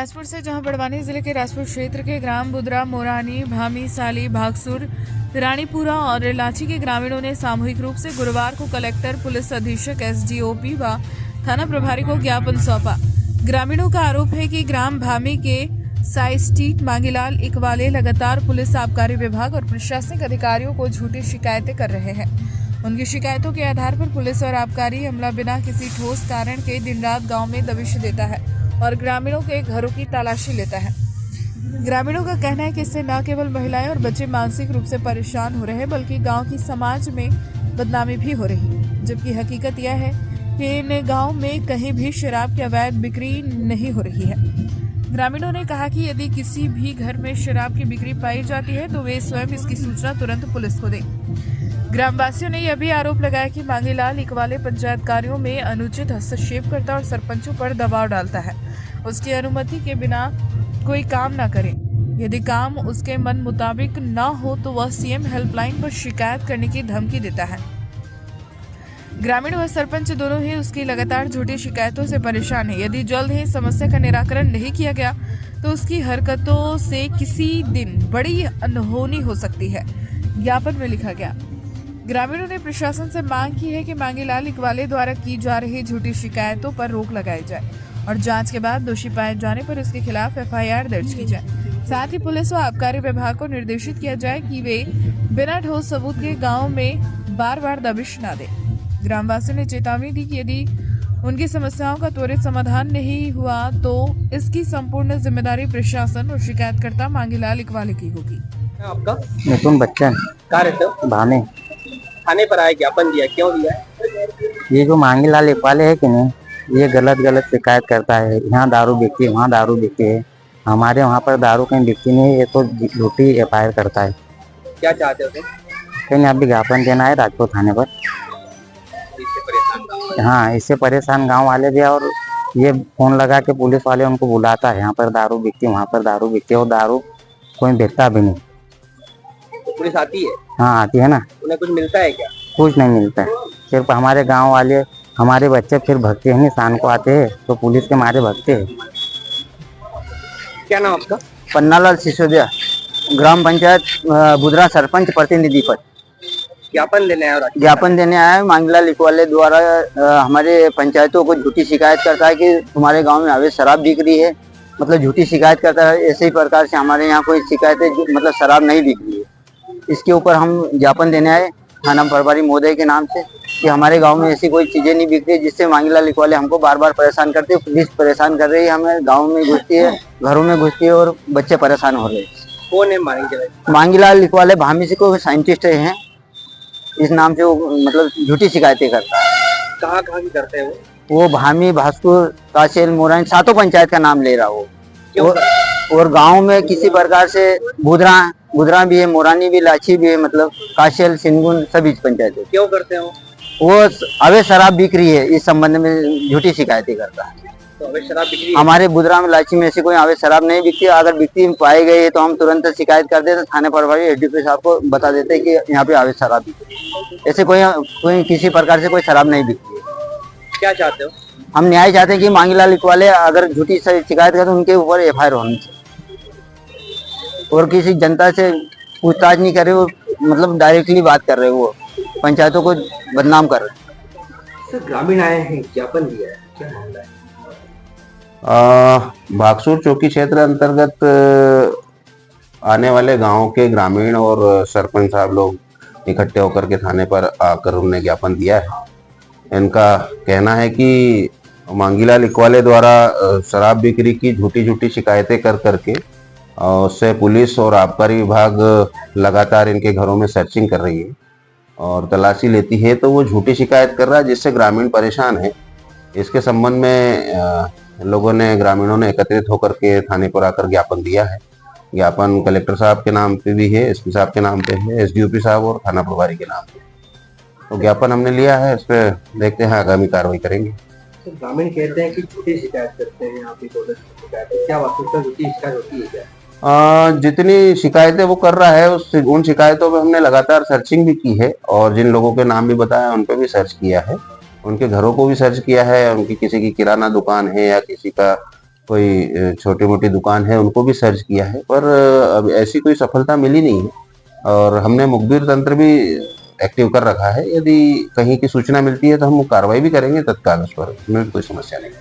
राजपुर से, जहां बड़वानी जिले के राजपुर क्षेत्र के ग्राम बुदरा, मोरानी, भामी, साली, भागसुर, रानीपुरा और लाची के ग्रामीणों ने सामूहिक रूप से गुरुवार को कलेक्टर, पुलिस अधीक्षक, एसडीओपी व थाना प्रभारी को ज्ञापन सौंपा। ग्रामीणों का आरोप है कि ग्राम भामी के साइस्टीट मांगीलाल इकवाले लगातार पुलिस, आबकारी विभाग और प्रशासनिक अधिकारियों को झूठी शिकायतें कर रहे हैं। उनकी शिकायतों के आधार पर पुलिस और आबकारी अमला बिना किसी ठोस कारण के दिन रात गांव में दबिश देता है और ग्रामीणों के घरों की तलाशी लेता है। ग्रामीणों का कहना है कि इससे न केवल महिलाएं और बच्चे मानसिक रूप से परेशान हो रहे हैं, बल्कि गांव की समाज में बदनामी भी हो रही है। जबकि हकीकत यह है कि इन गांव में कहीं भी शराब की अवैध बिक्री नहीं हो रही है। ग्रामीणों ने कहा कि यदि किसी भी घर में शराब की बिक्री पाई जाती है तो वे स्वयं इसकी सूचना तुरंत पुलिस को दें। ग्रामवासियों ने यह भी आरोप लगाया कि मांगीलाल इकवाले पंचायत कार्यों में अनुचित हस्तक्षेप करता और सरपंचों पर दबाव डालता है। उसकी अनुमति के बिना कोई काम न करे। यदि काम उसके मन मुताबिक न हो तो वह सीएम हेल्पलाइन पर शिकायत करने की धमकी देता है। ग्रामीण व सरपंच दोनों ही उसकी लगातार झूठी शिकायतों से परेशान है। यदि जल्द ही समस्या का निराकरण नहीं किया गया तो उसकी हरकतों से किसी दिन बड़ी अनहोनी हो सकती है। ज्ञापन में लिखा गया। ग्रामीणों ने प्रशासन से मांग की है कि मांगीलाल इकवाले द्वारा की जा रही झूठी शिकायतों पर रोक लगाई जाए और जांच के बाद दोषी पाए जाने पर उसके खिलाफ एफआईआर दर्ज की जाए। साथ ही पुलिस व आबकारी विभाग को निर्देशित किया जाए कि वे बिना ठोस सबूत के गांव में बार बार दबिश न दें। ग्रामवासियों ने चेतावनी दी कि यदि उनकी समस्याओं का त्वरित समाधान नहीं हुआ तो इसकी संपूर्ण जिम्मेदारी प्रशासन और शिकायतकर्ता मांगीलाल इकवाले की होगी। आपका मिथुन बच्चन कहाँ रहते हो? भाने। थाने पर आए, ज्ञापन दिया, क्यों दिया है? ये जो मांगीलाल इकबाले है कि नहीं, ये गलत शिकायत करता है। यहाँ दारू बिकती है, वहाँ दारू बिकती है, हमारे वहाँ पर दारू कहीं बिकती नहीं है। ये तो झूठी एफआईआर करता है। क्या चाहते हो तुम? कहीं आप भी ज्ञापन देना है राजपुर थाने पर। इससे परेशान गाँव? हाँ, इससे परेशान गाँव वाले भी, और ये फोन लगा के पुलिस वाले उनको बुलाता है, यहाँ पर दारू बिकती है, वहाँ पर दारू बिकती है, और दारू कोई बेचता भी नहीं। तो पुलिस आती है? हाँ, आती है ना। उन्हें कुछ मिलता है क्या? कुछ नहीं मिलता है। सिर्फ हमारे गांव वाले, हमारे बच्चे फिर भगते हैं, शाम को आते हैं तो पुलिस के मारे भगते हैं। क्या नाम आपका? पन्नालाल सिसोदिया, ग्राम पंचायत बुदरा, सरपंच प्रतिनिधि पद। ज्ञापन देने आया? ज्ञापन देने आया है। मांगीलाल इकवाले द्वारा हमारे पंचायतों को झूठी शिकायत करता है कि तुम्हारे गाँव में अवैध शराब बिक रही है, मतलब झूठी शिकायत करता है। ऐसे ही प्रकार से हमारे यहाँ कोई शिकायतें मतलब शराब नहीं बिक रही है। इसके ऊपर हम ज्ञापन देने आए थाना प्रभारी महोदय के नाम से कि हमारे गांव में ऐसी कोई चीजें नहीं बिक रही जिससे मांगीलाल इकवाले हमको बार बार परेशान करते हैं। पुलिस परेशान कर रही है, हमें गांव में घुसती है, घरों में घुसती है और बच्चे परेशान हो रहे हैं। कौन है मांगीलाल इकवाले? भामी से कोई साइंटिस्ट हैं, इस नाम से वो मतलब झूठी शिकायतें करता है। कहाँ की करते हैं वो भामी, भास्कुर, काशेल, मोरानी, 7 पंचायत का नाम ले रहा हो। और गाँव में किसी प्रकार से बुदरा भी है, मोरानी भी, लाची भी है, मतलब काशेल, सिंगुन, सभी पंचायत। क्यों करते हो? वो अवैध शराब बिक रही है, इस संबंध में झूठी शिकायतें करता है। तो अवैध शराब बिक रही है? हमारे बुदरा में, लाची में ऐसी कोई अवैध शराब नहीं बिकती। अगर बिकती पाई गई है तो हम तुरंत शिकायत कर देते, थाने प्रभारी एसडीओपी साहब को बता देते कि यहाँ पे अवैध शराब बिक रही है। ऐसे कोई किसी प्रकार से कोई शराब नहीं बिकती है। क्या चाहते हो? हम न्याय चाहते हैं कि मांगीलाल इकवाले अगर झूठी शिकायत करें तो उनके ऊपर एफआईआर होनी चाहिए और किसी जनता से पूछताछ नहीं कर रहे, वो मतलब डायरेक्टली बात कर रहे, वो पंचायतों को बदनाम कर रहे हैं। सर, ग्रामीण आए हैं, ज्ञापन दिया है, क्या मामला है? भागसुर चौकी क्षेत्र अंतर्गत आने वाले गांव के ग्रामीण और सरपंच साहब लोग इकट्ठे होकर के थाने पर आकर उन्हें ज्ञापन दिया है। इनका कहना है कि मांगीलाल इकवाले द्वारा शराब बिक्री की झूठी शिकायतें कर करके उससे पुलिस और आबकारी विभाग लगातार इनके घरों में सर्चिंग कर रही है और तलाशी लेती है, तो वो झूठी शिकायत कर रहा है जिससे ग्रामीण परेशान है। इसके संबंध में लोगों ने, ग्रामीणों ने एकत्रित होकर के थाने पर आकर ज्ञापन दिया है। ज्ञापन कलेक्टर साहब के नाम पे भी है, एसपी साहब के नाम पे है, एसडीओपी साहब और थाना प्रभारी के नाम पे। तो ज्ञापन हमने लिया है, इस पर देखते हैं आगामी कार्रवाई करेंगे। तो ग्रामीण कहते हैं कि झूठी शिकायत करते हैं, आप क्या वास्तविकता झूठी शिकायत होती है क्या? जितनी शिकायतें वो कर रहा है उन शिकायतों पे हमने लगातार सर्चिंग भी की है और जिन लोगों के नाम भी बताया उन पे भी सर्च किया है, उनके घरों को भी सर्च किया है। उनकी किसी की किराना दुकान है या किसी का कोई छोटी मोटी दुकान है उनको भी सर्च किया है, पर अब ऐसी कोई सफलता मिली नहीं है। और हमने मुखबिर तंत्र भी एक्टिव कर रखा है, यदि कहीं की सूचना मिलती है तो हम कार्रवाई भी करेंगे तत्काल उस पर, उसमें कोई समस्या नहीं।